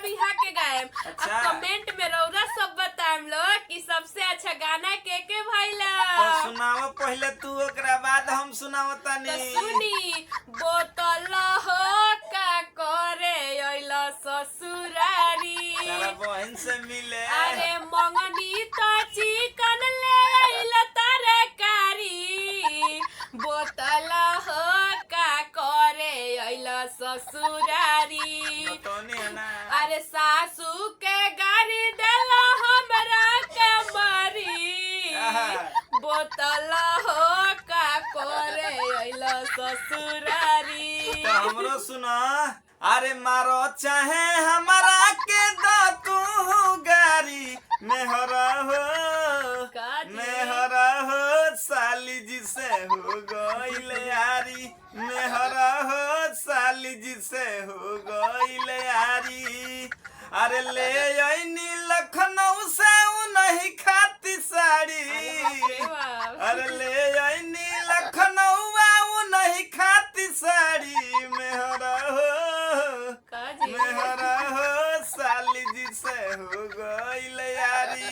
अब यहाँ के गायब। अच्छा। अब कमेंट में रौरा सब बताएम लोग कि सबसे अच्छा गाना के भइला। तो सुनाओ पहले तू, ओकरा बाद हम सुनाओ तो तनी। सुनी बोतल हो का करे अइला ससुरारी। तारा बहन से मिले। अरे मंगनी तो चिकन ले अइला तरकारी। बोतल हो का करे अइला ससुरारी। बतौनी है ना। अरे सासू के गाड़ी देला हमरा के मारी। आहा। बोतल हो का करे अइला ससुरारी। तो हमरो सुना। अरे मारो चाहे हमारा के दो तू गारी। मेहरा हो का जी? मेहरा हो साली जी से हो गइल यारी। मेहरा हो साली जी से हो गइल यारी। अरे ले आईनी लखनऊ से नहीं खाती साड़ी। अरे बाप। अरे ले आईनी लखनऊ नहीं खाती साड़ी। मेहरा हो का जी? मेहरा हो साली जी से हो गइल यारी।